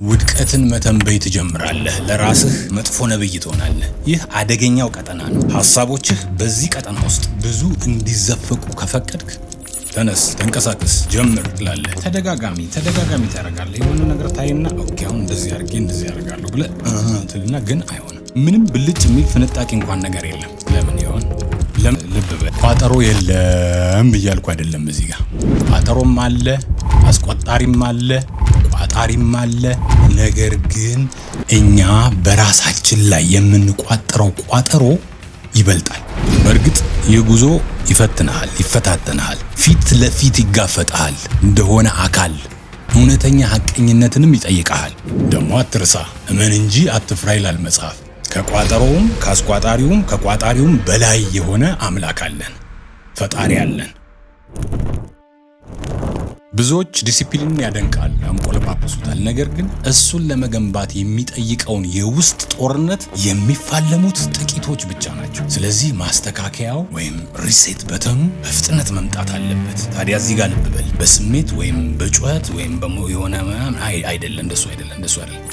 ውድቀትን መተንበይ ትጀምራለህ። ለራስህ መጥፎ ነብይ ትሆናለህ። ይህ አደገኛው ቀጠና ነው። ሐሳቦችህ በዚህ ቀጠና ውስጥ ብዙ እንዲዘፈቁ ከፈቀድክ ተነስ፣ ተንቀሳቀስ፣ ጀምር ትላለህ። ተደጋጋሚ ታደርጋለህ። የሆነ ነገር ታይና ኦኬ አሁን እንደዚህ አደርጋለሁ ብለህ ትልና ግን አይሆንም። ምንም ብልጭ የሚል ፍንጣቂ እንኳን ነገር የለም። ለምን ይሆን? ልብ በል። ቋጠሮ የለም እያልኩ አይደለም። እዚህ ጋር ቋጠሮም አለ፣ አስቆጣሪም አለ፣ ቋጣሪም አለ። ነገር ግን እኛ በራሳችን ላይ የምንቋጥረው ቋጠሮ ይበልጣል። በእርግጥ ይህ ጉዞ ይፈታተናል፣ ፊት ለፊት ይጋፈጣል። እንደሆነ አካል እውነተኛ ሐቀኝነትንም ይጠይቃል። ደግሞ አትርሳ፣ እመን እንጂ አትፍራ ይላል መጽሐፍ። ከቋጠሮውም ከአስቋጣሪውም ከቋጣሪውም በላይ የሆነ አምላክ አለን፣ ፈጣሪ አለን። ብዙዎች ዲሲፕሊንን ያደንቃል፣ ያንቆለጳጵሱታል። ነገር ግን እሱን ለመገንባት የሚጠይቀውን የውስጥ ጦርነት የሚፋለሙት ጥቂቶች ብቻ ናቸው። ስለዚህ ማስተካከያው ወይም ሪሴት በተኑ በፍጥነት መምጣት አለበት። ታዲያ እዚህ ጋር ልብ በል። በስሜት ወይም በጩኸት ወይም የሆነ አይደለም፣ እንደሱ አይደለም።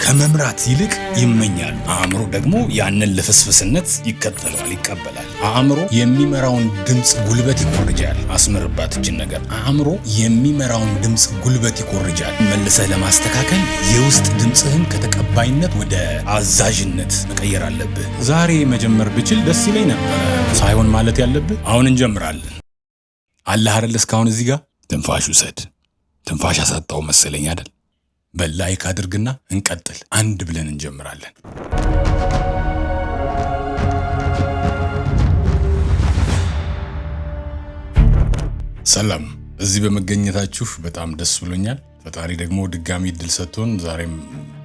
ከመምራት ይልቅ ይመኛል። አእምሮ ደግሞ ያንን ልፍስፍስነት ይከተለዋል፣ ይቀበላል። አእምሮ የሚመራውን ድምፅ ጉልበት ይኮርጃል። አስምርባት እችን ነገር። አእምሮ የሚመራውን ድምፅ ጉልበት ይኮርጃል። መልሰህ ለማስተካከል የውስጥ ድምፅህን ከተቀባይነት ወደ አዛዥነት መቀየር አለብህ። ዛሬ መጀመር ብችል ደስ ይለኝ ነበር ሳይሆን ማለት ያለብህ አሁን እንጀምራለን። አላህ አይደል እስካሁን እዚህ ጋር ትንፋሽ ውሰድ። ትንፋሽ አሳጣው መሰለኝ አይደል? በላይክ አድርግና እንቀጥል። አንድ ብለን እንጀምራለን። ሰላም። እዚህ በመገኘታችሁ በጣም ደስ ብሎኛል። ፈጣሪ ደግሞ ድጋሚ እድል ሰጥቶን ዛሬም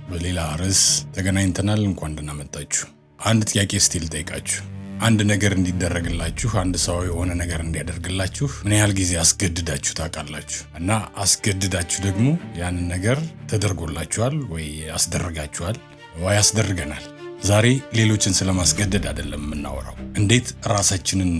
በሌላ ርዕስ ተገናኝተናል። እንኳን ደህና መጣችሁ። አንድ ጥያቄ ስቲል ጠይቃችሁ፣ አንድ ነገር እንዲደረግላችሁ፣ አንድ ሰው የሆነ ነገር እንዲያደርግላችሁ ምን ያህል ጊዜ አስገድዳችሁ ታውቃላችሁ? እና አስገድዳችሁ ደግሞ ያንን ነገር ተደርጎላችኋል ወይ አስደርጋችኋል ወይ አስደርገናል? ዛሬ ሌሎችን ስለማስገደድ አይደለም የምናወራው። እንዴት ራሳችንን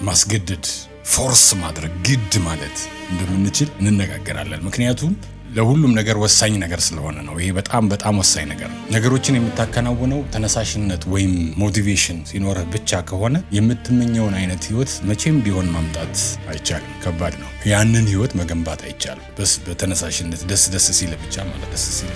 ማስገደድ ፎርስ ማድረግ ግድ ማለት እንደምንችል እንነጋገራለን። ምክንያቱም ለሁሉም ነገር ወሳኝ ነገር ስለሆነ ነው። ይሄ በጣም ወሳኝ ነገር ነው። ነገሮችን የምታከናውነው ተነሳሽነት ወይም ሞቲቬሽን ሲኖርህ ብቻ ከሆነ የምትመኘውን አይነት ህይወት መቼም ቢሆን ማምጣት አይቻልም። ከባድ ነው። ያንን ህይወት መገንባት አይቻልም። በተነሳሽነት ደስ ሲል ብቻ ማለት ደስ ሲል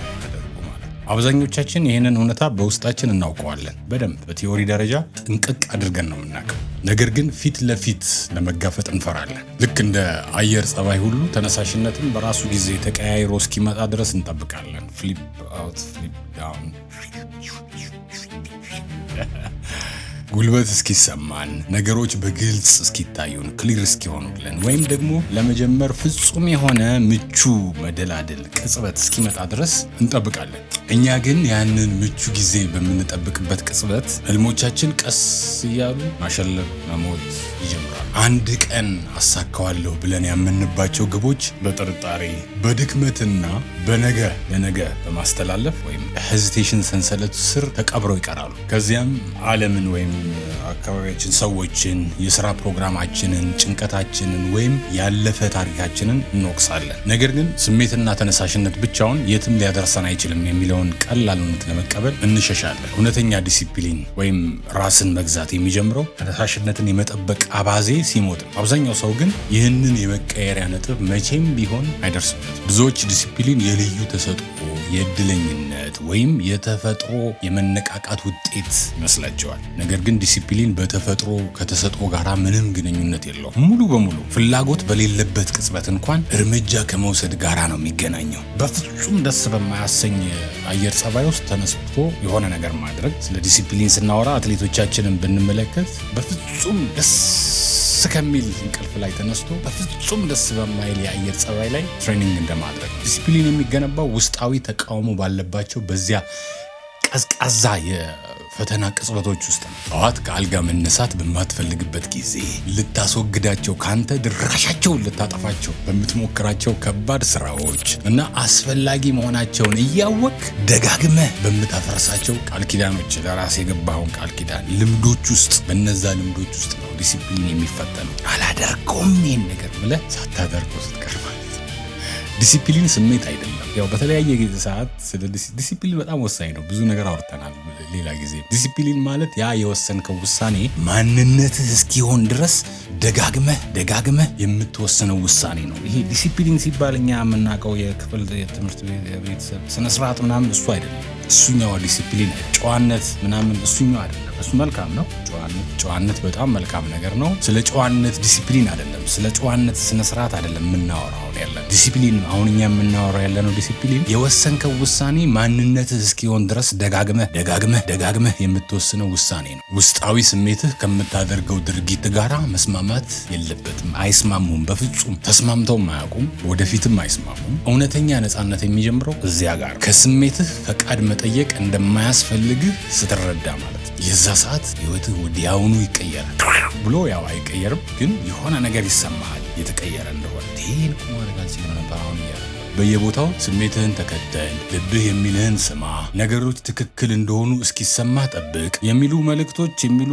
አብዛኞቻችን ይህንን እውነታ በውስጣችን እናውቀዋለን። በደንብ በቲዮሪ ደረጃ ጥንቅቅ አድርገን ነው የምናውቀው። ነገር ግን ፊት ለፊት ለመጋፈጥ እንፈራለን። ልክ እንደ አየር ጸባይ ሁሉ ተነሳሽነትን በራሱ ጊዜ ተቀያይሮ እስኪመጣ ድረስ እንጠብቃለን። ፍሊፕ አውት፣ ፍሊፕ ዳውን፣ ጉልበት እስኪሰማን፣ ነገሮች በግልጽ እስኪታዩን፣ ክሊር እስኪሆኑልን፣ ወይም ደግሞ ለመጀመር ፍጹም የሆነ ምቹ መደላደል ቅጽበት እስኪመጣ ድረስ እንጠብቃለን። እኛ ግን ያንን ምቹ ጊዜ በምንጠብቅበት ቅጽበት ህልሞቻችን ቀስ እያሉ ማሸለብ፣ መሞት ይጀምራሉ። አንድ ቀን አሳካዋለሁ ብለን ያመንባቸው ግቦች በጥርጣሬ በድክመትና ለነገ በማስተላለፍ ወይም ሄዚቴሽን ሰንሰለት ስር ተቀብረው ይቀራሉ። ከዚያም ዓለምን ወይም አካባቢያችን፣ ሰዎችን፣ የሥራ ፕሮግራማችንን፣ ጭንቀታችንን ወይም ያለፈ ታሪካችንን እንወቅሳለን። ነገር ግን ስሜትና ተነሳሽነት ብቻውን የትም ሊያደርሰን አይችልም የሚለውን ቀላልነት ለመቀበል እንሸሻለን። እውነተኛ ዲሲፕሊን ወይም ራስን መግዛት የሚጀምረው ተነሳሽነትን የመጠበቅ አባዜ ሲሞት ነው። አብዛኛው ሰው ግን ይህንን የመቀየሪያ ነጥብ መቼም ቢሆን አይደርስበት። ብዙዎች ዲሲፕሊን የልዩ ተሰጥኦ፣ የእድለኝነት ወይም የተፈጥሮ የመነቃቃት ውጤት ይመስላቸዋል። ነገር ግን ዲሲፕሊን በተፈጥሮ ከተሰጥኦ ጋር ምንም ግንኙነት የለውም። ሙሉ በሙሉ ፍላጎት በሌለበት ቅጽበት እንኳን እርምጃ ከመውሰድ ጋራ ነው የሚገናኘው። በፍጹም ደስ በማያሰኝ አየር ጸባይ ውስጥ ተነስቶ የሆነ ነገር ማድረግ። ስለ ዲሲፕሊን ስናወራ አትሌቶቻችንን ብንመለከት በፍጹም ደስ ከሚል እንቅልፍ ላይ ተነስቶ በፍጹም ደስ በማይል የአየር ጸባይ ላይ ትሬኒንግ እንደማድረግ። ዲሲፕሊን የሚገነባው ውስጣዊ ተቃውሞ ባለባቸው በዚያ ቀዝቃዛ የፈተና ቅጽበቶች ውስጥ ነው። ጠዋት ከአልጋ መነሳት በማትፈልግበት ጊዜ፣ ልታስወግዳቸው ካንተ ድራሻቸውን ልታጠፋቸው በምትሞክራቸው ከባድ ስራዎች እና አስፈላጊ መሆናቸውን እያወቅ ደጋግመህ በምታፈርሳቸው ቃል ኪዳኖች፣ ለራስ የገባኸውን ቃል ኪዳን ልምዶች ውስጥ፣ በነዛ ልምዶች ውስጥ ነው ዲሲፕሊን የሚፈተነው። አላደርገውም ይህን ነገር ብለህ ሳታደርገው ስትቀር ማለት ነው። ዲሲፕሊን ስሜት አይደለም። ያው በተለያየ ሰዓት ስለ ዲሲፕሊን በጣም ወሳኝ ነው። ብዙ ነገር አውርተናል ሌላ ጊዜ። ዲሲፕሊን ማለት ያ የወሰንከው ውሳኔ ማንነትህ እስኪሆን ድረስ ደጋግመህ የምትወስነው ውሳኔ ነው። ይሄ ዲሲፕሊን ሲባል እኛ የምናውቀው የክፍል የትምህርት ቤተሰብ ስነ ስርዓት ምናምን እሱ አይደለም። እሱኛው ዲሲፕሊን ጨዋነት ምናምን እሱኛው አይደለም። እሱ መልካም ነው። ጨዋነት በጣም መልካም ነገር ነው። ስለ ጨዋነት ዲሲፕሊን አይደለም፣ ስለ ጨዋነት ስነ ስርዓት አይደለም የምናወራው ያለን ዲሲፕሊን። አሁን እኛ የምናወራው ያለነው ዲሲፕሊን የወሰንከው ውሳኔ ማንነትህ እስኪሆን ድረስ ደጋግመህ የምትወስነው ውሳኔ ነው። ውስጣዊ ስሜትህ ከምታደርገው ድርጊት ጋራ መስማማት የለበትም። አይስማሙም፣ በፍጹም ተስማምተውም አያውቁም፣ ወደፊትም አይስማሙም። እውነተኛ ነፃነት የሚጀምረው እዚያ ጋር ከስሜትህ ፈቃድ መጠየቅ እንደማያስፈልግህ ስትረዳ ማለት ነው። የዛ ሰዓት ህይወትህ ወዲያውኑ ይቀየራል ብሎ ያው አይቀየርም፣ ግን የሆነ ነገር ይሰማሃል የተቀየረ እንደሆነ። ይሄን ማድረግ አልችልም ነበር አሁን በየቦታው ስሜትህን ተከተል፣ ልብህ የሚልህን ስማ፣ ነገሮች ትክክል እንደሆኑ እስኪሰማ ጠብቅ የሚሉ መልእክቶች የሚሉ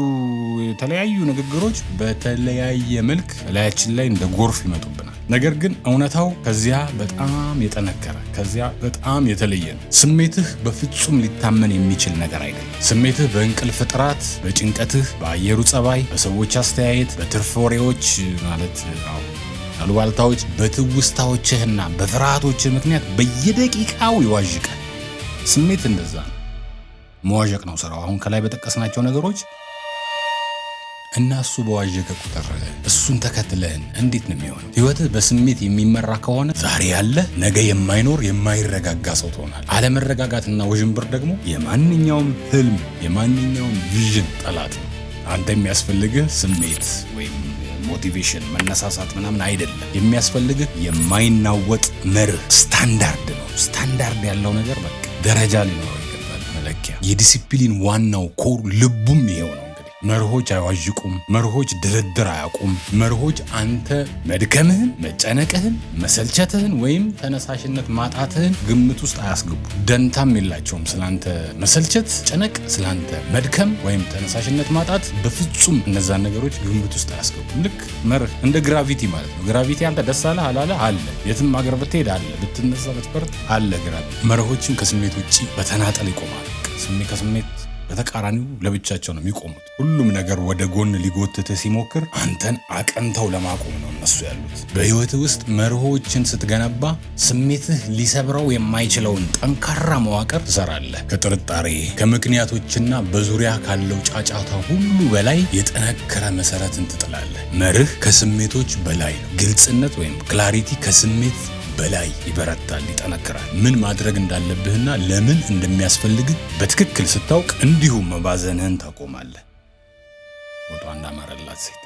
የተለያዩ ንግግሮች በተለያየ መልክ ላያችን ላይ እንደ ጎርፍ ይመጡብናል። ነገር ግን እውነታው ከዚያ በጣም የጠነከረ ከዚያ በጣም የተለየ ነው። ስሜትህ በፍጹም ሊታመን የሚችል ነገር አይደለም። ስሜትህ በእንቅልፍ ጥራት፣ በጭንቀትህ፣ በአየሩ ጸባይ፣ በሰዎች አስተያየት፣ በትርፍ ወሬዎች ማለት አሉባልታዎች፣ በትውስታዎችህና በፍርሃቶችህ ምክንያት በየደቂቃው ይዋዥቃል። ስሜት እንደዛ ነው። መዋዠቅ ነው ስራው። አሁን ከላይ በጠቀስናቸው ነገሮች እና እሱ በዋዠቀ ቁጥር እሱን ተከትለህን እንዴት ነው የሚሆነው? ህይወትህ በስሜት የሚመራ ከሆነ ዛሬ ያለ ነገ የማይኖር የማይረጋጋ ሰው ትሆናለህ። አለመረጋጋትና ውዥንብር ደግሞ የማንኛውም ህልም የማንኛውም ቪዥን ጠላት ነው። አንተ የሚያስፈልግህ ስሜት ወይም ሞቲቬሽን መነሳሳት ምናምን አይደለም። የሚያስፈልግህ የማይናወጥ መርህ ስታንዳርድ ነው። ስታንዳርድ ያለው ነገር በቃ ደረጃ ሊኖረው ይገባል፣ መለኪያ። የዲሲፕሊን ዋናው ኮር ልቡም ይሄው ነው። መርሆች አይዋዥቁም። መርሆች ድርድር አያውቁም። መርሆች አንተ መድከምህን፣ መጨነቅህን፣ መሰልቸትህን ወይም ተነሳሽነት ማጣትህን ግምት ውስጥ አያስገቡ። ደንታም የላቸውም ስላንተ መሰልቸት፣ ጨነቅ፣ ስላንተ መድከም ወይም ተነሳሽነት ማጣት በፍጹም እነዛን ነገሮች ግምት ውስጥ አያስገቡም። ልክ መርህ እንደ ግራቪቲ ማለት ነው። ግራቪቲ አንተ ደስ አለህ አላለ አለ። የትም አገር ብትሄድ አለ፣ ብትነሳ ብትበርት አለ ግራቪቲ። መርሆችን ከስሜት ውጪ በተናጠል ይቆማል። ከስሜት በተቃራኒው ለብቻቸው ነው የሚቆሙት። ሁሉም ነገር ወደ ጎን ሊጎትትህ ሲሞክር አንተን አቀንተው ለማቆም ነው እነሱ ያሉት። በህይወትህ ውስጥ መርሆችን ስትገነባ ስሜትህ ሊሰብረው የማይችለውን ጠንካራ መዋቅር ትሰራለህ። ከጥርጣሬ ከምክንያቶችና በዙሪያ ካለው ጫጫታ ሁሉ በላይ የጠነከረ መሰረትን ትጥላለህ። መርህ ከስሜቶች በላይ ነው። ግልጽነት ወይም ክላሪቲ ከስሜት በላይ ይበረታል፣ ይጠነክራል። ምን ማድረግ እንዳለብህና ለምን እንደሚያስፈልግህ በትክክል ስታውቅ እንዲሁም መባዘንህን ታቆማለህ። ወጣ እንዳማረላት ሴት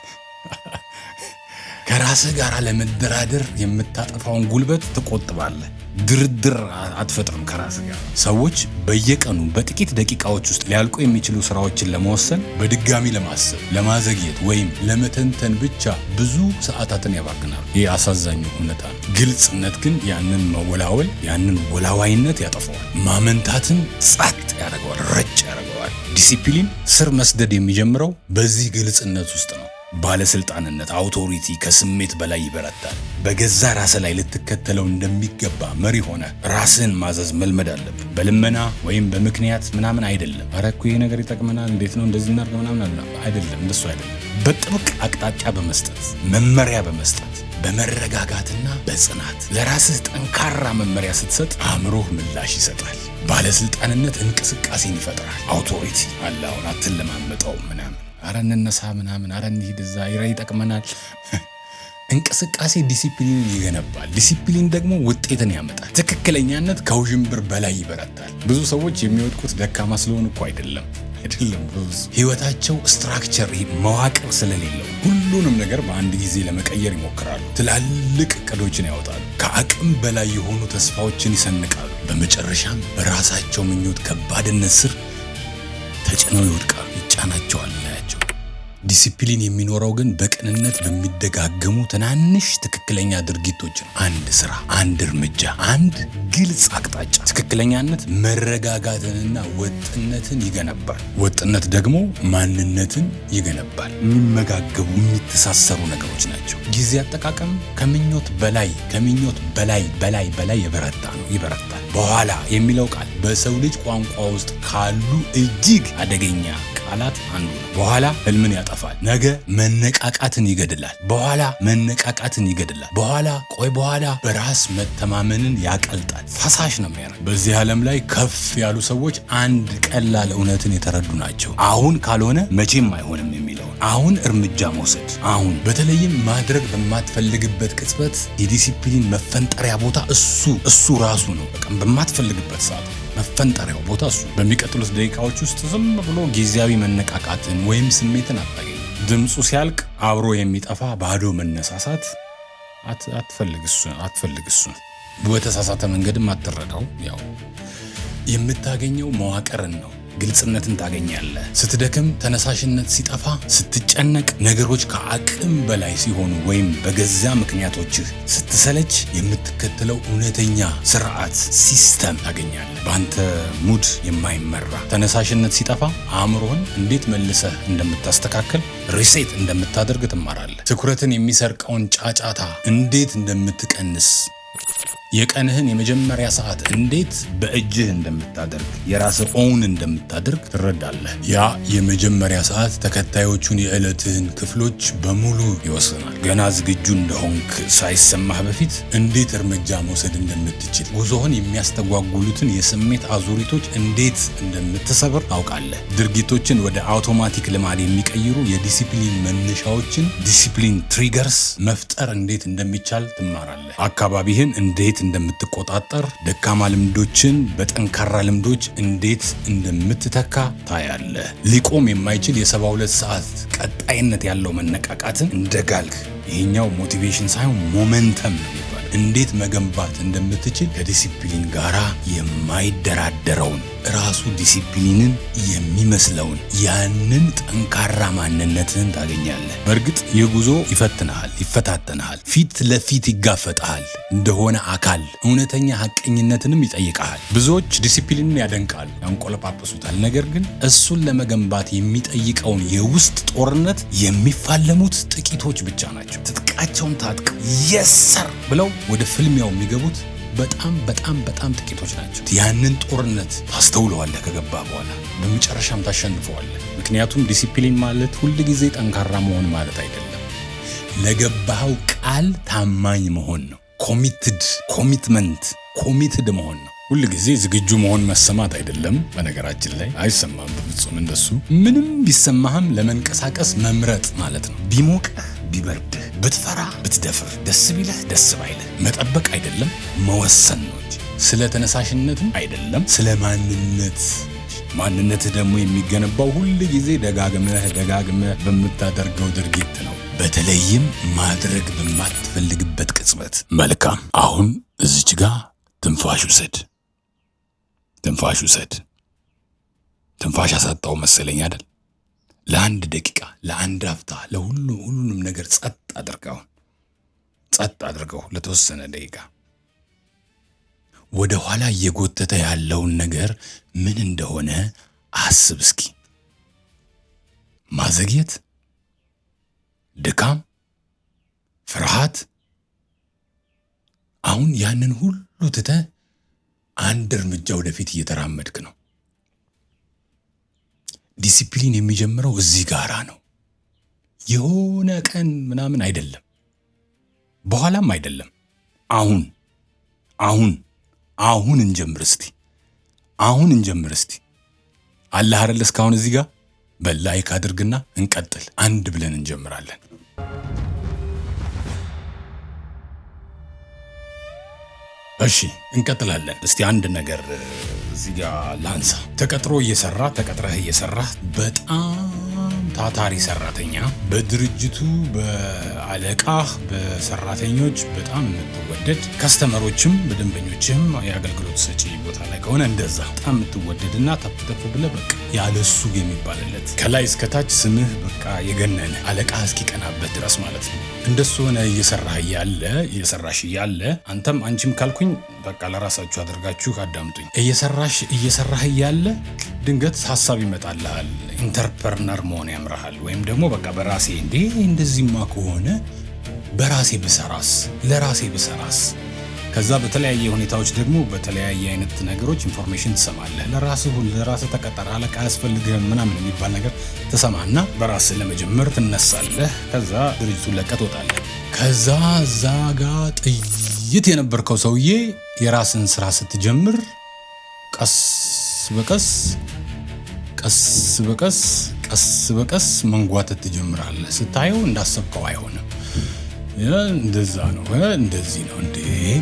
ከራስህ ጋር ለመደራደር የምታጠፋውን ጉልበት ትቆጥባለህ። ድርድር አትፈጥርም ከራስህ ጋር። ሰዎች በየቀኑ በጥቂት ደቂቃዎች ውስጥ ሊያልቁ የሚችሉ ስራዎችን ለመወሰን፣ በድጋሚ ለማሰብ፣ ለማዘግየት ወይም ለመተንተን ብቻ ብዙ ሰዓታትን ያባክናሉ። ይህ አሳዛኙ እውነታ ነው። ግልጽነት ግን ያንን መወላወል፣ ያንን ወላዋይነት ያጠፋዋል። ማመንታትን ጸጥ ያደርገዋል፣ ረጭ ያደርገዋል። ዲሲፕሊን ስር መስደድ የሚጀምረው በዚህ ግልጽነት ውስጥ ነው። ባለስልጣንነት አውቶሪቲ ከስሜት በላይ ይበረታል። በገዛ ራስህ ላይ ልትከተለው እንደሚገባ መሪ ሆነ ራስህን ማዘዝ መልመድ አለብህ። በልመና ወይም በምክንያት ምናምን አይደለም። ኧረ እኮ ይሄ ነገር ይጠቅመናል፣ እንዴት ነው እንደዚህ እናድርግ ምናምን አይደለም። እንደሱ አይደለም። በጥብቅ አቅጣጫ በመስጠት መመሪያ በመስጠት በመረጋጋትና በጽናት ለራስህ ጠንካራ መመሪያ ስትሰጥ አእምሮህ ምላሽ ይሰጣል። ባለስልጣንነት እንቅስቃሴን ይፈጥራል። አውቶሪቲ አለ አሁን አትለማመጠው ምናምን አረ እንነሳ ምናምን አረ እንሂድ እዛ ይጠቅመናል። እንቅስቃሴ ዲሲፕሊንን ይገነባል። ዲሲፕሊን ደግሞ ውጤትን ያመጣል። ትክክለኛነት ከውዥንብር በላይ ይበረታል። ብዙ ሰዎች የሚወድቁት ደካማ ስለሆኑ እኮ አይደለም። ብዙ ህይወታቸው ስትራክቸር መዋቅር ስለሌለው ሁሉንም ነገር በአንድ ጊዜ ለመቀየር ይሞክራሉ። ትላልቅ እቅዶችን ያወጣሉ። ከአቅም በላይ የሆኑ ተስፋዎችን ይሰንቃሉ። በመጨረሻም በራሳቸው ምኞት ከባድነት ስር ተጭነው ይወድቃሉ። ይጫናቸዋል። ዲሲፕሊን የሚኖረው ግን በቅንነት በሚደጋገሙ ትናንሽ ትክክለኛ ድርጊቶች ነው። አንድ ስራ፣ አንድ እርምጃ፣ አንድ ግልጽ አቅጣጫ። ትክክለኛነት መረጋጋትንና ወጥነትን ይገነባል። ወጥነት ደግሞ ማንነትን ይገነባል። የሚመጋገቡ የሚተሳሰሩ ነገሮች ናቸው። ጊዜ አጠቃቀም ከምኞት በላይ ይበረታል። በኋላ የሚለው ቃል በሰው ልጅ ቋንቋ ውስጥ ካሉ እጅግ አደገኛ ቃላት አንዱ ነው። በኋላ ህልምን ያጠፋል። ነገ መነቃቃትን ይገድላል። በኋላ በራስ መተማመንን ያቀልጣል። ፈሳሽ ነው የሚያደርግ። በዚህ ዓለም ላይ ከፍ ያሉ ሰዎች አንድ ቀላል እውነትን የተረዱ ናቸው። አሁን ካልሆነ መቼም አይሆንም የሚለውን አሁን እርምጃ መውሰድ። አሁን በተለይም ማድረግ በማትፈልግበት ቅጽበት የዲሲፕሊን መፈንጠሪያ ቦታ እሱ ራሱ ነው። በቃ በማትፈልግበት ሰዓት መፈንጠሪያው ቦታ እሱ። በሚቀጥሉት ደቂቃዎች ውስጥ ዝም ብሎ ጊዜያዊ መነቃቃትን ወይም ስሜትን አታገኝ። ድምፁ ሲያልቅ አብሮ የሚጠፋ ባዶ መነሳሳት አትፈልግ። እሱን በተሳሳተ መንገድም አትረዳው። ያው የምታገኘው መዋቅርን ነው። ግልጽነትን ታገኛለህ። ስትደክም፣ ተነሳሽነት ሲጠፋ፣ ስትጨነቅ፣ ነገሮች ከአቅም በላይ ሲሆኑ ወይም በገዛ ምክንያቶችህ ስትሰለች የምትከተለው እውነተኛ ስርዓት ሲስተም ታገኛለህ። በአንተ ሙድ የማይመራ ተነሳሽነት ሲጠፋ አእምሮህን እንዴት መልሰህ እንደምታስተካከል ሪሴት እንደምታደርግ ትማራለህ። ትኩረትን የሚሰርቀውን ጫጫታ እንዴት እንደምትቀንስ፣ የቀንህን የመጀመሪያ ሰዓት እንዴት በእጅህ እንደምታደርግ የራስህ ኦውን እንደምታደርግ ትረዳለህ። ያ የመጀመሪያ ሰዓት ተከታዮቹን የዕለትህን ክፍሎች በሙሉ ይወስናል። ገና ዝግጁ እንደሆንክ ሳይሰማህ በፊት እንዴት እርምጃ መውሰድ እንደምትችል፣ ጉዞህን የሚያስተጓጉሉትን የስሜት አዙሪቶች እንዴት እንደምትሰብር ታውቃለህ። ድርጊቶችን ወደ አውቶማቲክ ልማድ የሚቀይሩ የዲሲፕሊን መነሻዎችን ዲሲፕሊን ትሪገርስ መፍጠር እንዴት እንደሚቻል ትማራለህ። አካባቢህን እንዴት እንደምትቆጣጠር፣ ደካማ ልምዶችን በጠንካራ ልምዶች እንዴት እንደምትተካ ታያለህ። ሊቆም የማይችል የ72 ሰዓት ቀጣይነት ያለው መነቃቃትን እንደጋልክ፣ ይሄኛው ሞቲቬሽን ሳይሆን ሞመንተም ነው የሚባለው፣ እንዴት መገንባት እንደምትችል ከዲሲፕሊን ጋራ የማይደራደረውን ራሱ ዲሲፕሊንን የሚመስለውን ያንን ጠንካራ ማንነትን ታገኛለህ። በእርግጥ ይህ ጉዞ ይፈታተንሃል፣ ፊት ለፊት ይጋፈጥሃል፣ እንደሆነ አካል እውነተኛ ሐቀኝነትንም ይጠይቃል። ብዙዎች ዲሲፕሊንን ያደንቃሉ፣ ያንቆለጳጵሱታል። ነገር ግን እሱን ለመገንባት የሚጠይቀውን የውስጥ ጦርነት የሚፋለሙት ጥቂቶች ብቻ ናቸው። ትጥቃቸውን ታጥቀው የሰር ብለው ወደ ፍልሚያው የሚገቡት በጣም ጥቂቶች ናቸው። ያንን ጦርነት ታስተውለዋለህ ከገባ በኋላ፣ በመጨረሻም ታሸንፈዋለህ። ምክንያቱም ዲሲፕሊን ማለት ሁል ጊዜ ጠንካራ መሆን ማለት አይደለም። ለገባኸው ቃል ታማኝ መሆን ነው። ኮሚትድ መሆን ነው። ሁል ጊዜ ዝግጁ መሆን መሰማት አይደለም። በነገራችን ላይ አይሰማም በፍጹም እንደሱ። ምንም ቢሰማህም ለመንቀሳቀስ መምረጥ ማለት ነው። ቢሞቅህ ቢበርድህ፣ ብትፈራ ብትደፍር፣ ደስ ቢለህ ደስ ባይልህ መጠበቅ አይደለም፣ መወሰን ነው እንጂ ስለ ተነሳሽነትም አይደለም፣ ስለ ማንነትህ ደግሞ የሚገነባው ሁል ጊዜ ደጋግመህ በምታደርገው ድርጊት ነው። በተለይም ማድረግ በማትፈልግበት ቅጽበት። መልካም፣ አሁን እዚች ጋር ትንፋሽ ውሰድ። ትንፋሽ አሳጣው መሰለኝ አይደል? ለአንድ ደቂቃ፣ ለአንድ አፍታ፣ ሁሉንም ነገር ጸጥ አድርገው ለተወሰነ ደቂቃ። ወደ ኋላ እየጎተተ ያለውን ነገር ምን እንደሆነ አስብ እስኪ። ማዘግየት፣ ድካም፣ ፍርሃት። አሁን ያንን ሁሉ ትተህ አንድ እርምጃ ወደፊት እየተራመድክ ነው። ዲሲፕሊን የሚጀምረው እዚህ ጋራ ነው። የሆነ ቀን ምናምን አይደለም፣ በኋላም አይደለም። አሁን እንጀምር እስቲ። አላህ አይደል እስካሁን እዚህ ጋር በላይክ አድርግና እንቀጥል። አንድ ብለን እንጀምራለን። እሺ እንቀጥላለን። እስቲ አንድ ነገር እዚህ ጋር ላንሳ። ተቀጥረህ እየሰራህ በጣም ታታሪ ሰራተኛ፣ በድርጅቱ በአለቃህ በሰራተኞች በጣም የምትወደድ፣ ከስተመሮችም በደንበኞችም የአገልግሎት ሰጪ ቦታ ላይ ከሆነ እንደዛ በጣም የምትወደድና ተፍተፍ ብለህ በቃ ያለሱ የሚባልለት ከላይ እስከታች ስምህ በቃ የገነነ አለቃህ እስኪቀናበት ድረስ ማለት ነው። እንደሱ ሆነ እየሰራሽ እያለ አንተም አንቺም ካልኩኝ በቃ ለራሳችሁ አድርጋችሁ አዳምጡኝ። እየሰራህ እያለ ድንገት ሀሳብ ይመጣልሃል። ኢንተርፕረነር መሆን ያምርሃል። ወይም ደግሞ በቃ በራሴ እንደዚህማ ከሆነ በራሴ ብሰራስ፣ ለራሴ ብሰራስ። ከዛ በተለያየ ሁኔታዎች ደግሞ በተለያየ አይነት ነገሮች ኢንፎርሜሽን ትሰማለህ። ለራስህ ተቀጠር፣ አለቃ አያስፈልግህም ምናምን የሚባል ነገር ትሰማና በራስህ ለመጀመር ትነሳለህ። ከዛ ድርጅቱን ለቀህ ትወጣለህ። ከዛ እዛ ጋ ጥይት የነበርከው ሰውዬ የራስን ስራ ስትጀምር ቀስ በቀስ መንጓተት ትጀምራለህ። ስታየው እንዳሰብከው አይሆንም። እንደዛ ነው፣ እንደዚህ ነው፣ እንዴ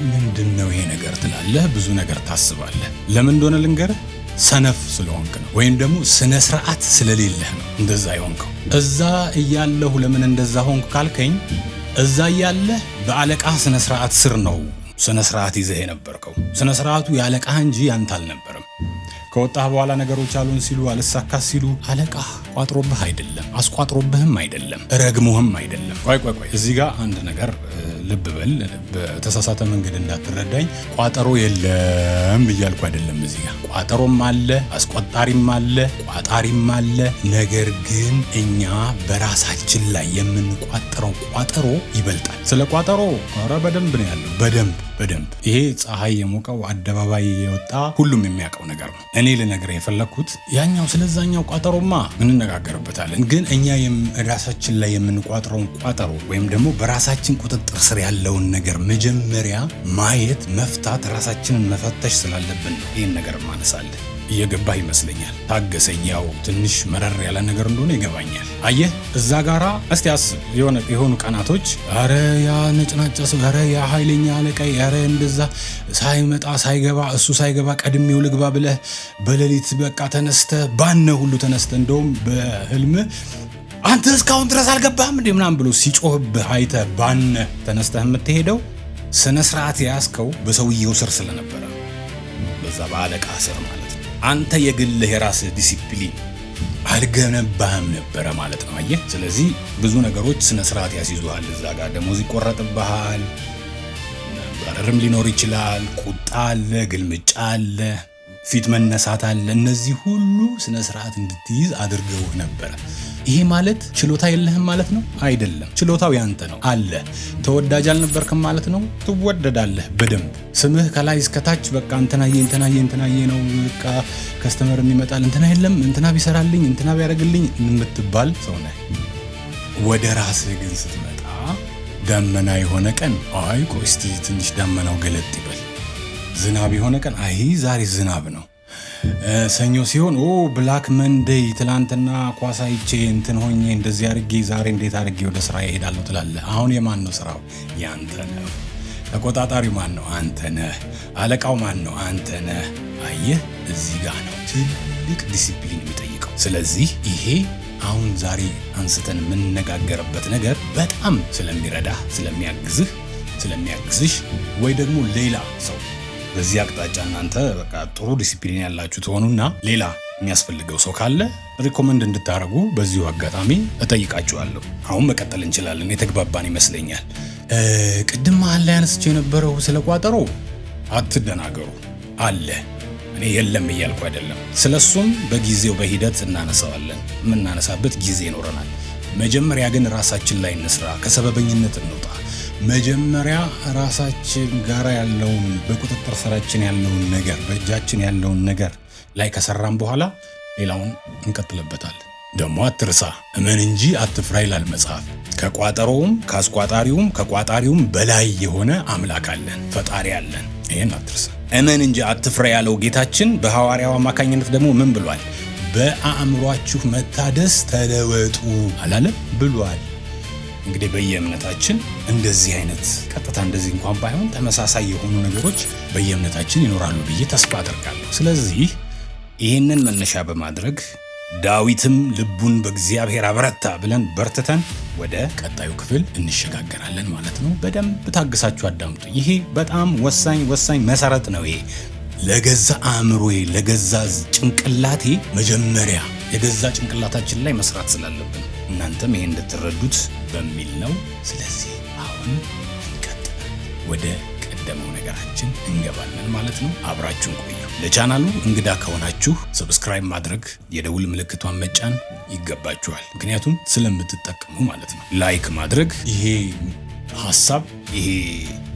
ምንድነው ይሄ ነገር ትላለህ። ብዙ ነገር ታስባለህ። ለምን እንደሆነ ልንገርህ፣ ሰነፍ ስለሆንክ ነው፣ ወይም ደግሞ ስነ ስርዓት ስለሌለህ ነው እንደዛ ይሆንከው። እዛ እያለሁ ለምን እንደዛ ሆንክ ካልከኝ፣ እዛ እያለህ በአለቃህ ስነ ስርዓት ስር ነው ስነ ስርዓት ይዘህ የነበርከው። ስነ ስርዓቱ ያለቃህ እንጂ ያንተ አልነበረም። ከወጣህ በኋላ ነገሮች አሉን ሲሉ አልሳካስ ሲሉ አለቃህ ቋጥሮብህ አይደለም፣ አስቋጥሮብህም አይደለም፣ ረግሞህም አይደለም። ቆይ እዚህ ጋር አንድ ነገር ልብ በል፣ በተሳሳተ መንገድ እንዳትረዳኝ። ቋጠሮ የለም እያልኩ አይደለም። እዚህ ጋር ቋጠሮም አለ፣ አስቆጣሪም አለ፣ ቋጣሪም አለ። ነገር ግን እኛ በራሳችን ላይ የምንቋጠረው ቋጠሮ ይበልጣል። ስለ ቋጠሮ ኧረ በደንብ ነው ያለው፣ በደንብ ይሄ ፀሐይ የሞቀው አደባባይ የወጣ ሁሉም የሚያውቀው ነገር ነው። እኔ ልነግርህ የፈለግኩት ያኛው ስለዛኛው ቋጠሮማ እንነጋገርበታለን። ግን እኛ ራሳችን ላይ የምንቋጥረውን ቋጠሮ ወይም ደግሞ በራሳችን ቁጥጥር ስር ያለውን ነገር መጀመሪያ ማየት፣ መፍታት፣ ራሳችንን መፈተሽ ስላለብን ይህን ነገር ማነሳለን። እየገባህ ይመስለኛል። ታገሰኝ። ያው ትንሽ መረር ያለ ነገር እንደሆነ ይገባኛል። አየህ እዛ ጋራ እስቲ አስብ። የሆኑ ቀናቶች አረ ያ ነጭናጫ ሰው፣ አረ ያ ኃይለኛ አለቃይ፣ አረ እንደዛ እሱ ሳይገባ ቀድሜው ልግባ ብለህ በሌሊት በቃ ሁሉ ተነስተ እንደውም በህልም አንተ እስካሁን ድረስ አልገባህም እንዴ ምናምን ብሎ ሲጮህብህ አይተህ ተነስተህ የምትሄደው ስነ ስርዓት ያስከው በሰውየው ስር ስለነበረ በዛ በአለቃ ስር ማለት ነው። አንተ የግልህ የራስህ ዲሲፕሊን አልገነባህም ነበረ ማለት ነው። አየህ፣ ስለዚህ ብዙ ነገሮች ስነ ስርዓት ያስይዙሃል። እዛ ጋር ደሞዝ ይቆረጥብሃል፣ ባረርም ሊኖር ይችላል፣ ቁጣ አለ፣ ግልምጫ አለ፣ ፊት መነሳት አለ። እነዚህ ሁሉ ስነ ስርዓት እንድትይዝ አድርገውህ ነበረ። ይሄ ማለት ችሎታ የለህም ማለት ነው? አይደለም። ችሎታው ያንተ ነው አለ። ተወዳጅ አልነበርክም ማለት ነው? ትወደዳለህ በደንብ። ስምህ ከላይ እስከታች በቃ እንትናዬ ነው፣ በቃ ከስተመር የሚመጣል እንትና የለም እንትና ቢሰራልኝ እንትና ቢያደርግልኝ የምትባል ሰው ነህ። ወደ ራስህ ግን ስትመጣ ደመና የሆነ ቀን አይ ቆይ እስቲ ትንሽ ደመናው ገለጥ ይበል፣ ዝናብ የሆነ ቀን አይ ዛሬ ዝናብ ነው፣ ሰኞ ሲሆን ብላክ መንዴይ ትላንትና ኳስ አይቼ እንትን ሆኜ እንደዚህ አድርጌ ዛሬ እንዴት አድርጌ ወደ ስራ እሄዳለሁ ትላለህ። አሁን የማን ነው ስራው? ያንተ ነው። ተቆጣጣሪው ማን ነው? አንተ ነህ። አለቃው ማን ነው? አንተ ነህ። አየህ፣ እዚህ ጋር ነው ትልቅ ዲሲፕሊን የሚጠይቀው። ስለዚህ ይሄ አሁን ዛሬ አንስተን የምንነጋገርበት ነገር በጣም ስለሚረዳህ፣ ስለሚያግዝሽ ወይ ደግሞ ሌላ ሰው በዚህ አቅጣጫ እናንተ በቃ ጥሩ ዲሲፕሊን ያላችሁ ትሆኑና ሌላ የሚያስፈልገው ሰው ካለ ሪኮመንድ እንድታረጉ በዚሁ አጋጣሚ እጠይቃችኋለሁ። አሁን መቀጠል እንችላለን። የተግባባን ይመስለኛል። ቅድም መሀል ላይ አነስቼ የነበረው ስለ ቋጠሮ አትደናገሩ አለ። እኔ የለም እያልኩ አይደለም። ስለሱም በጊዜው በሂደት እናነሳዋለን። የምናነሳበት ጊዜ ይኖረናል። መጀመሪያ ግን ራሳችን ላይ እንስራ፣ ከሰበበኝነት እንውጣ። መጀመሪያ ራሳችን ጋር ያለውን በቁጥጥር ስራችን ያለውን ነገር በእጃችን ያለውን ነገር ላይ ከሰራን በኋላ ሌላውን እንቀጥልበታለን። ደግሞ አትርሳ፣ እመን እንጂ አትፍራ ይላል መጽሐፍ። ከቋጠሮውም ከአስቋጣሪውም ከቋጣሪውም በላይ የሆነ አምላክ አለን፣ ፈጣሪ አለን። ይሄን አትርሳ። እመን እንጂ አትፍራ ያለው ጌታችን በሐዋርያው አማካኝነት ደግሞ ምን ብሏል? በአእምሯችሁ መታደስ ተለወጡ አላለም ብሏል። እንግዲህ በየእምነታችን እንደዚህ አይነት ቀጥታ እንደዚህ እንኳን ባይሆን ተመሳሳይ የሆኑ ነገሮች በየእምነታችን ይኖራሉ ብዬ ተስፋ አደርጋለሁ። ስለዚህ ይህንን መነሻ በማድረግ ዳዊትም ልቡን በእግዚአብሔር አበረታ ብለን በርትተን ወደ ቀጣዩ ክፍል እንሸጋገራለን ማለት ነው። በደንብ ታግሳችሁ አዳምጡ። ይሄ በጣም ወሳኝ መሰረት ነው። ይሄ ለገዛ አእምሮዬ ለገዛ ጭንቅላቴ መጀመሪያ የገዛ ጭንቅላታችን ላይ መስራት ስላለብን እናንተም ይሄን እንድትረዱት በሚል ነው። ስለዚህ አሁን እንቀጥላለን። ወደ ቀደመው ነገራችን እንገባለን ማለት ነው። አብራችሁን ቆዩ። ለቻናሉ እንግዳ ከሆናችሁ ሰብስክራይብ ማድረግ፣ የደውል ምልክቷን መጫን ይገባችኋል። ምክንያቱም ስለምትጠቀሙ ማለት ነው። ላይክ ማድረግ ይሄ ሐሳብ ይሄ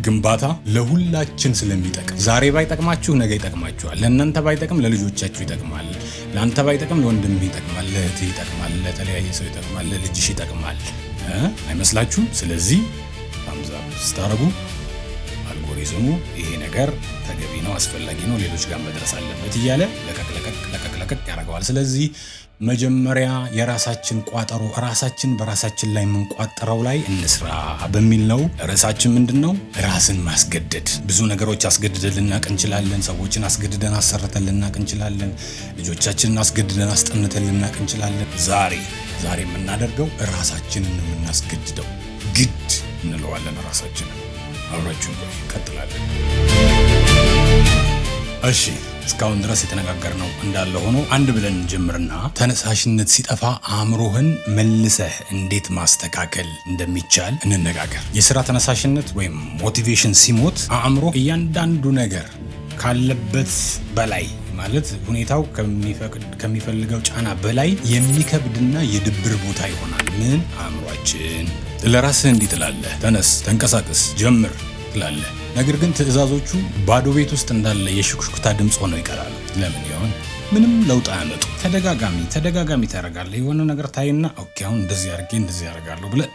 ግንባታ ለሁላችን ስለሚጠቅም ዛሬ ባይጠቅማችሁ ነገ ይጠቅማችኋል። ለእናንተ ባይጠቅም ለልጆቻችሁ ይጠቅማል። ለአንተ ባይጠቅም ለወንድም ይጠቅማል፣ ለእህትህ ይጠቅማል፣ ለተለያየ ሰው ይጠቅማል፣ ለልጅሽ ይጠቅማል። አይመስላችሁም? ስለዚህ ታምዛ ስታረጉ አልጎሪዝሙ ይሄ ነገር ተገቢ ነው፣ አስፈላጊ ነው፣ ሌሎች ጋር መድረስ አለበት እያለ ለቀቅ ያደርገዋል። ስለዚህ መጀመሪያ የራሳችን ቋጠሮ ራሳችን በራሳችን ላይ የምንቋጠረው ላይ እንስራ በሚል ነው። ርዕሳችን ምንድነው? ራስን ማስገደድ። ብዙ ነገሮች አስገድደን ልናቅ እንችላለን። ሰዎችን አስገድደን አሰርተን ልናቅ እንችላለን። ልጆቻችንን አስገድደን አስጠንተን ልናቅ እንችላለን። ዛሬ የምናደርገው ራሳችንን የምናስገድደው ግድ እንለዋለን። ራሳችንን አብራችሁን ቆዩ፣ እንቀጥላለን። እሺ እስካሁን ድረስ የተነጋገርነው እንዳለ ሆኖ አንድ ብለን ጀምርና ተነሳሽነት ሲጠፋ አእምሮህን መልሰህ እንዴት ማስተካከል እንደሚቻል እንነጋገር። የሥራ ተነሳሽነት ወይም ሞቲቬሽን ሲሞት አእምሮ እያንዳንዱ ነገር ካለበት በላይ ማለት ሁኔታው ከሚፈልገው ጫና በላይ የሚከብድና የድብር ቦታ ይሆናል። ምን አእምሯችን ለራስህ እንዲህ ትላለህ፣ ተነስ፣ ተንቀሳቀስ፣ ጀምር ትላለህ። ነገር ግን ትዕዛዞቹ ባዶ ቤት ውስጥ እንዳለ የሽክሽክታ ድምፅ ሆነው ይቀራሉ። ለምን ይሆን? ምንም ለውጥ አያመጡ። ተደጋጋሚ ታደርጋለህ። የሆነ ነገር ታይና ኦኬ አሁን እንደዚህ ያደርጋለሁ ብለህ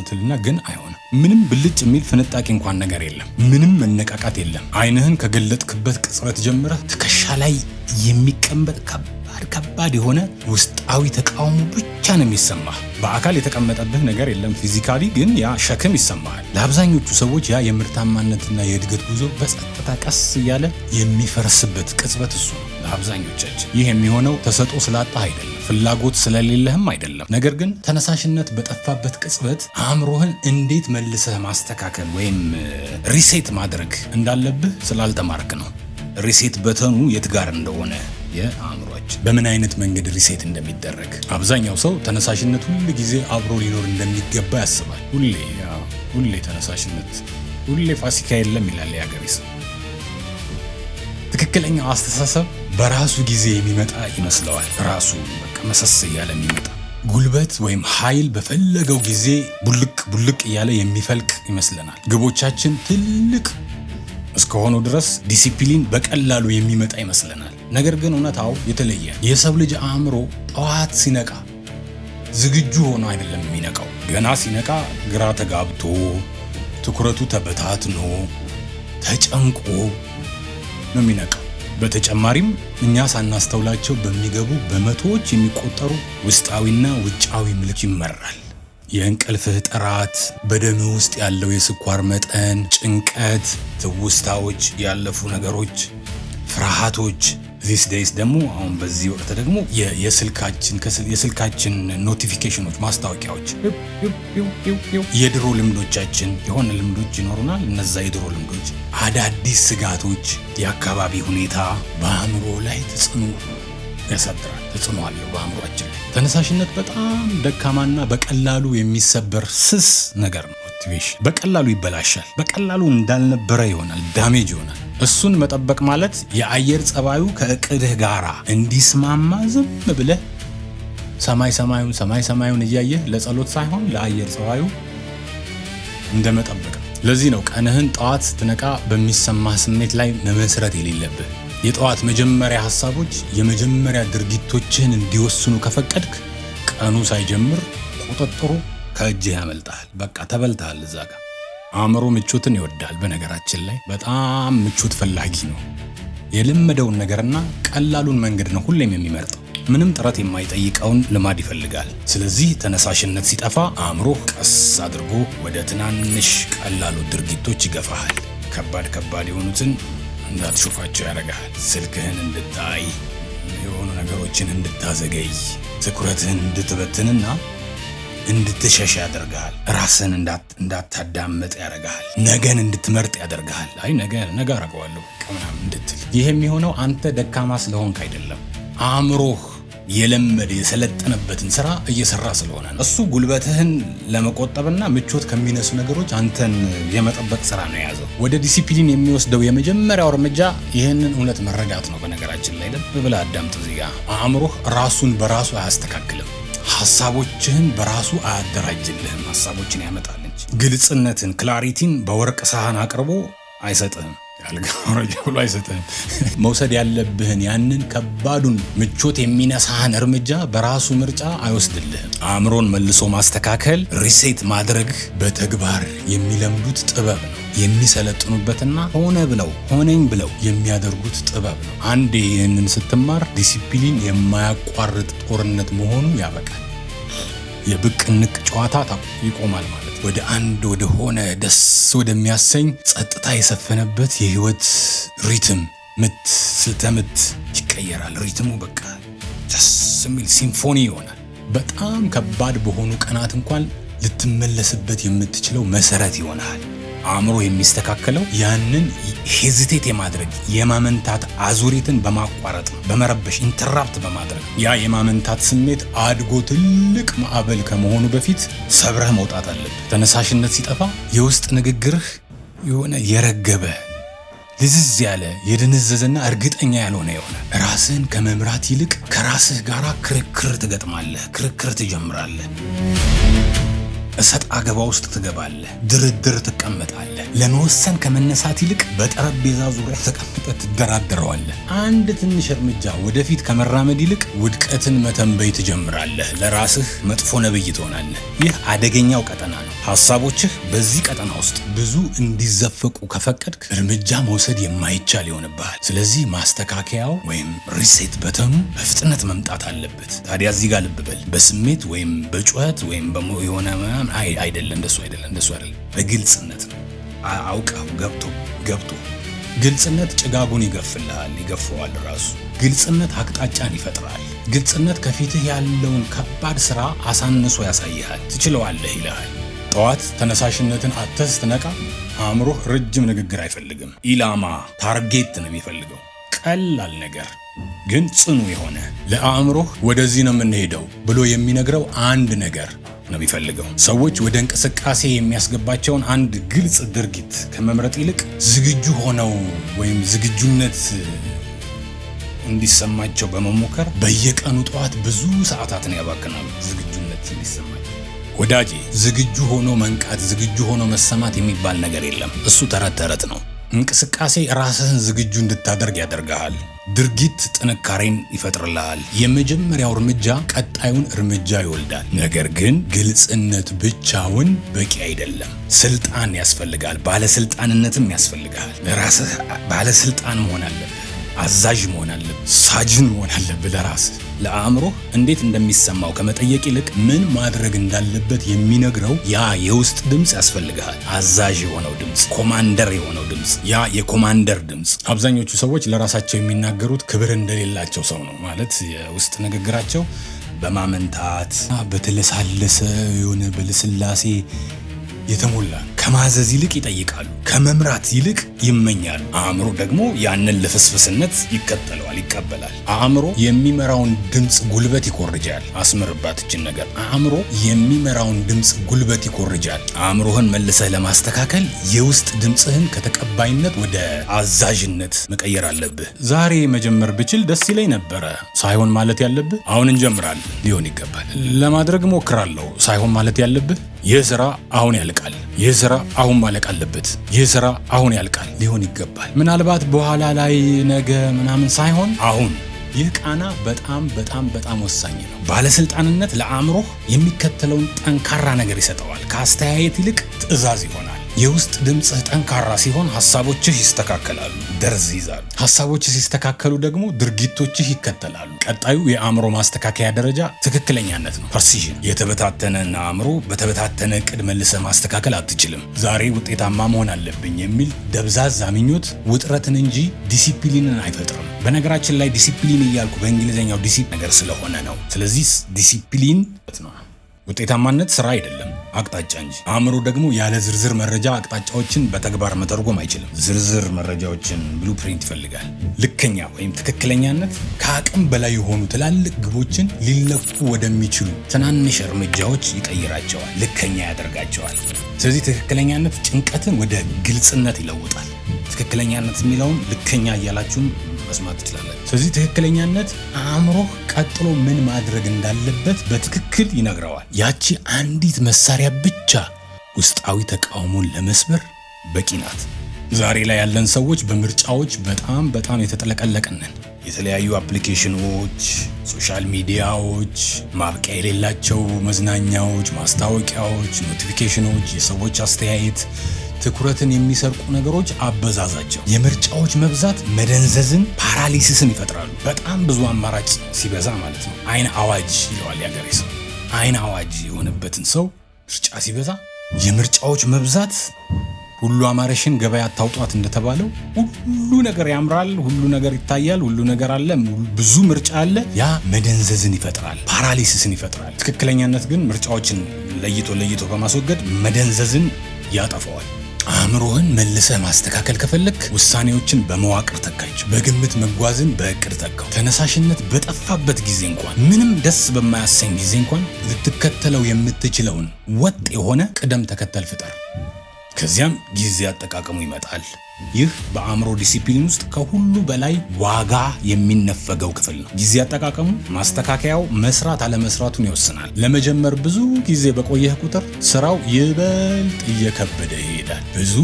ትልና ግን አይሆንም። ምንም ብልጭ የሚል ፍንጣቂ እንኳን ነገር የለም። ምንም መነቃቃት የለም። ዓይንህን ከገለጥክበት ቅጽበት ጀምረህ ትከሻ ላይ የሚቀመጥ ከባድ የሆነ ውስጣዊ ተቃውሞ ብቻ ነው የሚሰማህ። በአካል የተቀመጠብህ ነገር የለም ፊዚካሊ፣ ግን ያ ሸክም ይሰማሃል። ለአብዛኞቹ ሰዎች ያ የምርታማነትና የእድገት ጉዞ በጸጥታ ቀስ እያለ የሚፈርስበት ቅጽበት እሱ ነው። ለአብዛኞቻችን ይህ የሚሆነው ተሰጥኦ ስላጣህ አይደለም፣ ፍላጎት ስለሌለህም አይደለም። ነገር ግን ተነሳሽነት በጠፋበት ቅጽበት አእምሮህን እንዴት መልሰህ ማስተካከል ወይም ሪሴት ማድረግ እንዳለብህ ስላልተማርክ ነው። ሪሴት በተኑ የት ጋር እንደሆነ የአእምሮአችን በምን አይነት መንገድ ሪሴት እንደሚደረግ አብዛኛው ሰው ተነሳሽነት ሁሉ ጊዜ አብሮ ሊኖር እንደሚገባ ያስባል። ሁሌ ተነሳሽነት፣ ሁሌ ፋሲካ የለም ይላል የሀገሬ ሰው። ትክክለኛው አስተሳሰብ በራሱ ጊዜ የሚመጣ ይመስለዋል። ራሱ በቃ መሰስ እያለ የሚመጣ ጉልበት ወይም ኃይል በፈለገው ጊዜ ቡልቅ እያለ የሚፈልቅ ይመስለናል። ግቦቻችን ትልቅ እስከሆኑ ድረስ ዲሲፕሊን በቀላሉ የሚመጣ ይመስለናል። ነገር ግን እውነታው የተለየ። የሰው ልጅ አእምሮ ጠዋት ሲነቃ ዝግጁ ሆኖ አይደለም የሚነቃው። ገና ሲነቃ ግራ ተጋብቶ ትኩረቱ ተበታትኖ ተጨንቆ ነው የሚነቃው። በተጨማሪም እኛ ሳናስተውላቸው በሚገቡ በመቶዎች የሚቆጠሩ ውስጣዊና ውጫዊ ምልክቶች ይመራል። የእንቅልፍህ ጥራት፣ በደም ውስጥ ያለው የስኳር መጠን፣ ጭንቀት፣ ትውስታዎች፣ ያለፉ ነገሮች፣ ፍርሃቶች። ዚስ ዴይስ ደግሞ አሁን በዚህ ወቅት ደግሞ የስልካችን ኖቲፊኬሽኖች፣ ማስታወቂያዎች፣ የድሮ ልምዶቻችን፣ የሆነ ልምዶች ይኖሩናል። እነዛ የድሮ ልምዶች፣ አዳዲስ ስጋቶች፣ የአካባቢ ሁኔታ በአእምሮ ላይ ተጽዕኖ ያሳድራል። ተጽዕኖ አለው በአእምሮአችን ላይ። ተነሳሽነት በጣም ደካማና በቀላሉ የሚሰበር ስስ ነገር ነው። ሞቲቬሽን በቀላሉ ይበላሻል። በቀላሉ እንዳልነበረ ይሆናል፣ ዳሜጅ ይሆናል። እሱን መጠበቅ ማለት የአየር ጸባዩ ከእቅድህ ጋራ እንዲስማማ ዝም ብለህ ሰማይ ሰማዩን እያየህ ለጸሎት ሳይሆን ለአየር ጸባዩ እንደመጠበቅ። ለዚህ ነው ቀንህን ጠዋት ስትነቃ በሚሰማህ ስሜት ላይ መመስረት የሌለብህ። የጠዋት መጀመሪያ ሐሳቦች የመጀመሪያ ድርጊቶችህን እንዲወስኑ ከፈቀድክ ቀኑ ሳይጀምር ቁጥጥሩ ከእጅህ ያመልጣል። በቃ ተበልተሃል እዛ ጋር። አእምሮ ምቾትን ይወዳል። በነገራችን ላይ በጣም ምቾት ፈላጊ ነው። የለመደውን ነገርና ቀላሉን መንገድ ነው ሁሌም የሚመርጠው። ምንም ጥረት የማይጠይቀውን ልማድ ይፈልጋል። ስለዚህ ተነሳሽነት ሲጠፋ አእምሮ ቀስ አድርጎ ወደ ትናንሽ ቀላሉ ድርጊቶች ይገፋሃል። ከባድ የሆኑትን እንዳትሾፋቸው ያደርጋል። ስልክህን እንድታይ፣ የሆኑ ነገሮች ነገሮችን እንድታዘገይ፣ ትኩረትህን እንድትበትንና እንድትሸሽ ያደርጋል። ራስን እንዳታዳምጥ ያደርጋል። ነገን እንድትመርጥ ያደርጋል። አይ ነገ አረገዋለሁ ምናምን እንድትል። ይህ የሚሆነው አንተ ደካማ ስለሆንክ አይደለም፣ አእምሮህ የለመደ የሰለጠነበትን ስራ እየሰራ ስለሆነ ነው። እሱ ጉልበትህን ለመቆጠብና ምቾት ከሚነሱ ነገሮች አንተን የመጠበቅ ስራ ነው የያዘው። ወደ ዲሲፕሊን የሚወስደው የመጀመሪያው እርምጃ ይህንን እውነት መረዳት ነው። በነገራችን ላይ ልብ ብለህ አዳምጥ። እዚህ ጋር አእምሮህ ራሱን በራሱ አያስተካክልም። ሐሳቦችህን በራሱ አያደራጅልህም። ሐሳቦችን ያመጣል እንጂ ግልጽነትን፣ ክላሪቲን በወርቅ ሳህን አቅርቦ አይሰጥህም። ያልጋወረጃ ብሎ አይሰጥህም። መውሰድ ያለብህን ያንን ከባዱን ምቾት የሚነሳህን እርምጃ በራሱ ምርጫ አይወስድልህም። አእምሮን መልሶ ማስተካከል፣ ሪሴት ማድረግ በተግባር የሚለምዱት ጥበብ ነው። የሚሰለጥኑበትና ሆነኝ ብለው የሚያደርጉት ጥበብ ነው። አንዴ ይህንን ስትማር ዲሲፕሊን የማያቋርጥ ጦርነት መሆኑ ያበቃል። የብቅንቅ ጨዋታ ይቆማል ማለት ወደ ሆነ ደስ ወደሚያሰኝ ጸጥታ የሰፈነበት የህይወት ሪትም ስልተምት ይቀየራል። ሪትሙ በቃ ደስ የሚል ሲምፎኒ ይሆናል። በጣም ከባድ በሆኑ ቀናት እንኳን ልትመለስበት የምትችለው መሰረት ይሆናል። አእምሮ የሚስተካከለው ያንን ሄዚቴት የማድረግ የማመንታት አዙሪትን በማቋረጥ ነው፣ በመረበሽ ኢንተራፕት በማድረግ። ያ የማመንታት ስሜት አድጎ ትልቅ ማዕበል ከመሆኑ በፊት ሰብረህ መውጣት አለብህ። ተነሳሽነት ሲጠፋ የውስጥ ንግግርህ የሆነ የረገበ ልዝዝ ያለ የደነዘዘና እርግጠኛ ያልሆነ ይሆናል። ራስህን ከመምራት ይልቅ ከራስህ ጋር ክርክር ትገጥማለህ፣ ክርክር ትጀምራለህ። እሰጥ አገባ ውስጥ ትገባለህ። ድርድር ትቀመጣለህ። ለመወሰን ከመነሳት ይልቅ በጠረጴዛ ዙሪያ ተቀምጠህ ትደራደረዋለህ። አንድ ትንሽ እርምጃ ወደፊት ከመራመድ ይልቅ ውድቀትን መተንበይ ትጀምራለህ። ለራስህ መጥፎ ነብይ ትሆናለህ። ይህ አደገኛው ቀጠና ነው። ሐሳቦችህ በዚህ ቀጠና ውስጥ ብዙ እንዲዘፈቁ ከፈቀድክ እርምጃ መውሰድ የማይቻል ይሆንብሃል። ስለዚህ ማስተካከያው ወይም ሪሴት በተኑ በፍጥነት መምጣት አለበት። ታዲያ እዚህ ጋር ልብ በል። በስሜት ወይም በጩኸት ወይም የሆነ አይደለም። እንደሱ አይደለም። በግልጽነት ነው። አውቀው ገብቶ ግልጽነት ጭጋጉን ይገፈዋል ራሱ። ግልጽነት አቅጣጫን ይፈጥራል። ግልጽነት ከፊትህ ያለውን ከባድ ስራ አሳንሶ ያሳይሃል። ትችለዋለህ ይልሃል። ጠዋት ተነሳሽነትን አተህ ስትነቃ አእምሮህ ረጅም ንግግር አይፈልግም። ኢላማ ታርጌት ነው የሚፈልገው። ቀላል ነገር ግን ጽኑ የሆነ ለአእምሮህ ወደዚህ ነው የምንሄደው ብሎ የሚነግረው አንድ ነገር ነው የሚፈልገው። ሰዎች ወደ እንቅስቃሴ የሚያስገባቸውን አንድ ግልጽ ድርጊት ከመምረጥ ይልቅ ዝግጁ ሆነው ወይም ዝግጁነት እንዲሰማቸው በመሞከር በየቀኑ ጠዋት ብዙ ሰዓታትን ያባክናሉ። ዝግጁነት እንዲሰማቸው። ወዳጄ፣ ዝግጁ ሆኖ መንቃት፣ ዝግጁ ሆኖ መሰማት የሚባል ነገር የለም። እሱ ተረት ነው። እንቅስቃሴ ራስህን ዝግጁ እንድታደርግ ያደርግሃል። ድርጊት ጥንካሬን ይፈጥርልሃል። የመጀመሪያው እርምጃ ቀጣዩን እርምጃ ይወልዳል። ነገር ግን ግልጽነት ብቻውን በቂ አይደለም። ስልጣን ያስፈልጋል። ባለስልጣንነትም ያስፈልጋል። ለራስህ ባለስልጣን መሆን አለብህ። አዛዥ መሆን አለብህ። ሳጅን መሆን አለብህ ለራስህ። ለአእምሮህ እንዴት እንደሚሰማው ከመጠየቅ ይልቅ ምን ማድረግ እንዳለበት የሚነግረው ያ የውስጥ ድምፅ ያስፈልግሃል። አዛዥ የሆነው ድምፅ፣ ኮማንደር የሆነው ድምፅ፣ ያ የኮማንደር ድምፅ። አብዛኞቹ ሰዎች ለራሳቸው የሚናገሩት ክብር እንደሌላቸው ሰው ነው። ማለት የውስጥ ንግግራቸው በማመንታት በተለሳለሰ የሆነ በልስላሴ የተሞላ ከማዘዝ ይልቅ ይጠይቃሉ። ከመምራት ይልቅ ይመኛሉ። አእምሮ ደግሞ ያንን ልፍስፍስነት ይቀበላል። አእምሮ የሚመራውን ድምፅ ጉልበት ይኮርጃል። አስምርባት እችን ነገር። አእምሮ የሚመራውን ድምፅ ጉልበት ይኮርጃል። አእምሮህን መልሰህ ለማስተካከል የውስጥ ድምፅህን ከተቀባይነት ወደ አዛዥነት መቀየር አለብህ። ዛሬ መጀመር ብችል ደስ ይለኝ ነበረ ሳይሆን ማለት ያለብህ አሁን እንጀምራለን ሊሆን ይገባል። ለማድረግ ሞክራለሁ ሳይሆን ማለት ያለብህ ይህ ስራ አሁን ያልቃል። ይህ ስራ አሁን ማለቅ አለበት። ይህ ስራ አሁን ያልቃል ሊሆን ይገባል። ምናልባት በኋላ ላይ ነገ ምናምን ሳይሆን አሁን። ይህ ቃና በጣም ወሳኝ ነው። ባለስልጣንነት ለአእምሮህ የሚከተለውን ጠንካራ ነገር ይሰጠዋል። ከአስተያየት ይልቅ ትዕዛዝ ይሆናል። የውስጥ ድምጽህ ጠንካራ ሲሆን ሐሳቦችህ ይስተካከላሉ፣ ደርዝ ይዛሉ። ሐሳቦችህ ሲስተካከሉ ደግሞ ድርጊቶችህ ይከተላሉ። ቀጣዩ የአእምሮ ማስተካከያ ደረጃ ትክክለኛነት ነው፣ ፐርሲዥን። የተበታተነን አእምሮ በተበታተነ ዕቅድ መልሰህ ማስተካከል አትችልም። ዛሬ ውጤታማ መሆን አለብኝ የሚል ደብዛዛ ምኞት ውጥረትን እንጂ ዲሲፕሊንን አይፈጥርም። በነገራችን ላይ ዲሲፕሊን እያልኩ በእንግሊዝኛው ዲሲፕሊን ነገር ስለሆነ ነው። ስለዚህ ዲሲፕሊን ነው። ውጤታማነት ስራ አይደለም፣ አቅጣጫ እንጂ። አእምሮ ደግሞ ያለ ዝርዝር መረጃ አቅጣጫዎችን በተግባር መተርጎም አይችልም። ዝርዝር መረጃዎችን ብሉፕሪንት ይፈልጋል። ልከኛ ወይም ትክክለኛነት ከአቅም በላይ የሆኑ ትላልቅ ግቦችን ሊለኩ ወደሚችሉ ትናንሽ እርምጃዎች ይቀይራቸዋል፣ ልከኛ ያደርጋቸዋል። ስለዚህ ትክክለኛነት ጭንቀትን ወደ ግልጽነት ይለውጣል። ትክክለኛነት የሚለውን ልከኛ እያላችሁም መስማት ትችላላችሁ። ስለዚህ ትክክለኛነት አእምሮህ ቀጥሎ ምን ማድረግ እንዳለበት በትክክል ይነግረዋል። ያቺ አንዲት መሳሪያ ብቻ ውስጣዊ ተቃውሞን ለመስበር በቂ ናት። ዛሬ ላይ ያለን ሰዎች በምርጫዎች በጣም የተጠለቀለቅን ነን። የተለያዩ አፕሊኬሽኖች፣ ሶሻል ሚዲያዎች፣ ማብቂያ የሌላቸው መዝናኛዎች፣ ማስታወቂያዎች፣ ኖቲፊኬሽኖች፣ የሰዎች አስተያየት፣ ትኩረትን የሚሰርቁ ነገሮች አበዛዛቸው። የምርጫዎች መብዛት መደንዘዝን፣ ፓራሊሲስን ይፈጥራሉ። በጣም ብዙ አማራጭ ሲበዛ ማለት ነው። አይን አዋጅ ይለዋል ያገሬ ሰው። አይን አዋጅ የሆነበትን ሰው ምርጫ ሲበዛ፣ የምርጫዎች መብዛት ሁሉ አማረሽን ገበያ አታውጧት እንደተባለው ሁሉ ነገር ያምራል፣ ሁሉ ነገር ይታያል፣ ሁሉ ነገር አለ፣ ብዙ ምርጫ አለ። ያ መደንዘዝን ይፈጥራል፣ ፓራሊሲስን ይፈጥራል። ትክክለኛነት ግን ምርጫዎችን ለይቶ በማስወገድ መደንዘዝን ያጠፋዋል። አእምሮህን መልሰህ ማስተካከል ከፈለክ ውሳኔዎችን በመዋቅር ተካቸው። በግምት መጓዝን በእቅድ ተካው። ተነሳሽነት በጠፋበት ጊዜ እንኳን፣ ምንም ደስ በማያሰኝ ጊዜ እንኳን ልትከተለው የምትችለውን ወጥ የሆነ ቅደም ተከተል ፍጠር። ከዚያም ጊዜ አጠቃቀሙ ይመጣል። ይህ በአእምሮ ዲሲፕሊን ውስጥ ከሁሉ በላይ ዋጋ የሚነፈገው ክፍል ነው። ጊዜ አጠቃቀሙ ማስተካከያው መስራት አለመስራቱን ይወስናል። ለመጀመር ብዙ ጊዜ በቆየህ ቁጥር ስራው ይበልጥ እየከበደ ይሄዳል። ብዙ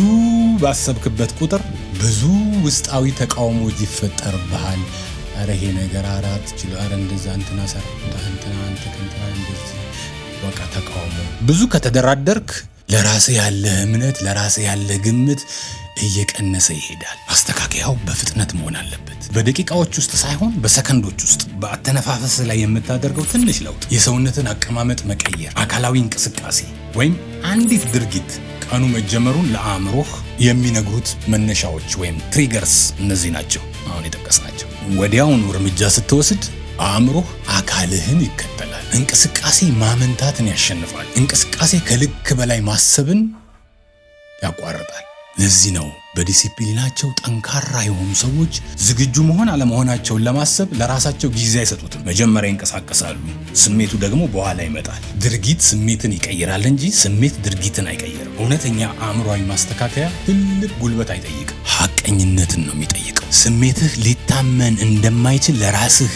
ባሰብክበት ቁጥር ብዙ ውስጣዊ ተቃውሞች ይፈጠርብሃል። አረ ይሄ ነገር አራት ችሎ አረ እንደዛ እንትና ሰራታ እንትና አንተ ከንትና እንደዚህ በቃ ተቃውሞ። ብዙ ከተደራደርክ ለራስህ ያለህ እምነት፣ ለራስህ ያለህ ግምት እየቀነሰ ይሄዳል። ማስተካከያው በፍጥነት መሆን አለበት። በደቂቃዎች ውስጥ ሳይሆን በሰከንዶች ውስጥ። በአተነፋፈስ ላይ የምታደርገው ትንሽ ለውጥ፣ የሰውነትን አቀማመጥ መቀየር፣ አካላዊ እንቅስቃሴ ወይም አንዲት ድርጊት ቀኑ መጀመሩን ለአእምሮህ የሚነግሩት መነሻዎች ወይም ትሪገርስ እነዚህ ናቸው አሁን የጠቀስናቸው። ወዲያውኑ እርምጃ ስትወስድ አእምሮህ አካልህን ይከተላል። እንቅስቃሴ ማመንታትን ያሸንፋል። እንቅስቃሴ ከልክ በላይ ማሰብን ያቋርጣል። ለዚህ ነው በዲሲፕሊናቸው ጠንካራ የሆኑ ሰዎች ዝግጁ መሆን አለመሆናቸውን ለማሰብ ለራሳቸው ጊዜ አይሰጡትም። መጀመሪያ ይንቀሳቀሳሉ፣ ስሜቱ ደግሞ በኋላ ይመጣል። ድርጊት ስሜትን ይቀይራል እንጂ ስሜት ድርጊትን አይቀይርም። እውነተኛ አእምሯዊ ማስተካከያ ትልቅ ጉልበት አይጠይቅም፣ ሐቀኝነትን ነው የሚጠይቀው። ስሜትህ ሊታመን እንደማይችል ለራስህ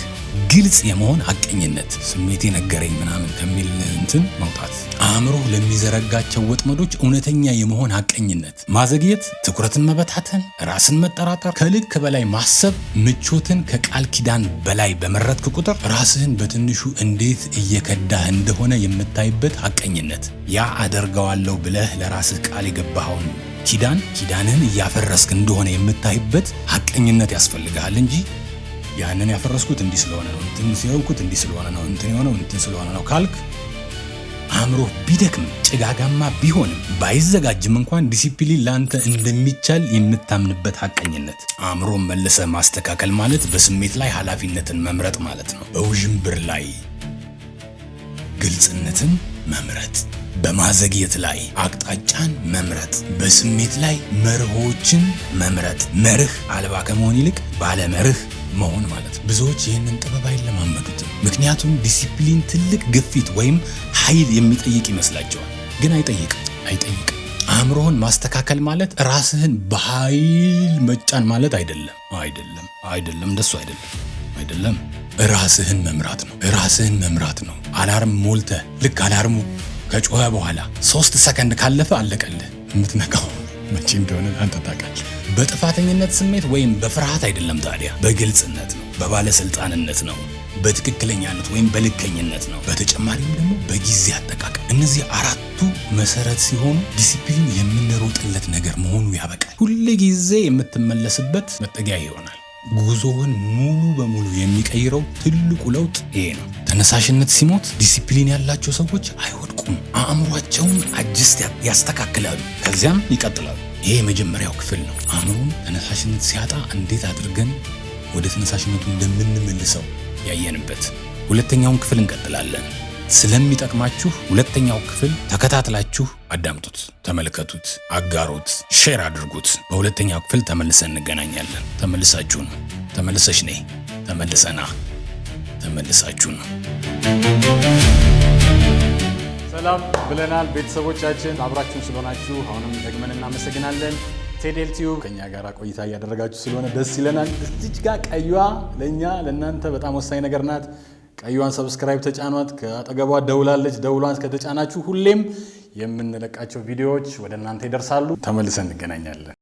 ግልጽ የመሆን ሐቀኝነት፣ ስሜቴ ነገረኝ ምናምን ከሚል እንትን መውጣት። አእምሮ ለሚዘረጋቸው ወጥመዶች እውነተኛ የመሆን ሐቀኝነት። ማዘግየት፣ ትኩረትን መበታተን፣ ራስን መጠራጠር፣ ከልክ በላይ ማሰብ፣ ምቾትን ከቃል ኪዳን በላይ በመረጥክ ቁጥር ራስህን በትንሹ እንዴት እየከዳህ እንደሆነ የምታይበት ሐቀኝነት። ያ አደርገዋለሁ ብለህ ለራስህ ቃል የገባኸውን ኪዳንህን እያፈረስክ እንደሆነ የምታይበት ሐቀኝነት ያስፈልግሃል እንጂ ያንን ያፈረስኩት እንዲህ ስለሆነ ነው፣ እንትን ሲሆንኩት እንዲህ ስለሆነ ነው፣ እንትን የሆነው እንትን ስለሆነ ነው ካልክ አእምሮ ቢደክም ጭጋጋማ ቢሆንም ባይዘጋጅም እንኳን ዲሲፕሊን ላንተ እንደሚቻል የምታምንበት ሐቀኝነት። አእምሮን መልሰ ማስተካከል ማለት በስሜት ላይ ኃላፊነትን መምረጥ ማለት ነው። በውዥንብር ላይ ግልጽነትን መምረጥ፣ በማዘግየት ላይ አቅጣጫን መምረጥ፣ በስሜት ላይ መርሆችን መምረጥ። መርህ አልባ ከመሆን ይልቅ ባለ መርህ መሆን ማለት ነው። ብዙዎች ይህንን ጥበብ አይለማመዱትም። ምክንያቱም ዲሲፕሊን ትልቅ ግፊት ወይም ኃይል የሚጠይቅ ይመስላቸዋል። ግን አይጠይቅም። አእምሮህን ማስተካከል ማለት ራስህን በኃይል መጫን ማለት አይደለም። እንደሱ አይደለም። ራስህን መምራት ነው። አላርም ሞልተህ ልክ አላርሙ ከጮኸ በኋላ 3 ሰከንድ ካለፈ አለቀልህ። የምትነቃው መቼ እንደሆነ አንተ ታውቃለህ። በጥፋተኝነት ስሜት ወይም በፍርሃት አይደለም ታዲያ፣ በግልጽነት ነው፣ በባለስልጣንነት ነው፣ በትክክለኛነት ወይም በልከኝነት ነው። በተጨማሪም ደግሞ በጊዜ አጠቃቀም። እነዚህ አራቱ መሰረት ሲሆኑ ዲሲፕሊን የምንሮጥለት ነገር መሆኑ ያበቃል። ሁል ጊዜ የምትመለስበት መጠጊያ ይሆናል። ጉዞውን ሙሉ በሙሉ የሚቀይረው ትልቁ ለውጥ ይሄ ነው። ተነሳሽነት ሲሞት ዲሲፕሊን ያላቸው ሰዎች አይወድቁም። አእምሯቸውን አጅስት ያስተካክላሉ፣ ከዚያም ይቀጥላሉ። ይሄ የመጀመሪያው ክፍል ነው። አእምሮን ተነሳሽነት ሲያጣ እንዴት አድርገን ወደ ተነሳሽነቱ እንደምንመልሰው ያየንበት። ሁለተኛውን ክፍል እንቀጥላለን። ስለሚጠቅማችሁ ሁለተኛው ክፍል ተከታትላችሁ አዳምጡት፣ ተመልከቱት፣ አጋሩት፣ ሼር አድርጉት። በሁለተኛው ክፍል ተመልሰን እንገናኛለን። ተመልሳችሁ ነው፣ ተመልሰሽ ነይ፣ ተመልሰና፣ ተመልሳችሁ ነው። ሰላም ብለናል ቤተሰቦቻችን፣ አብራችሁን ስለሆናችሁ አሁንም ደግመን እናመሰግናለን። ቴዴል ቲዩብ ከኛ ጋር ቆይታ እያደረጋችሁ ስለሆነ ደስ ይለናል። እዚች ጋር ቀዩዋ ለኛ ለእናንተ በጣም ወሳኝ ነገር ናት። ቀዩዋን ሰብስክራይብ ተጫኗት። ከአጠገቧ ደውላለች። ደውሏን ከተጫናችሁ ሁሌም የምንለቃቸው ቪዲዮዎች ወደ እናንተ ይደርሳሉ። ተመልሰን እንገናኛለን።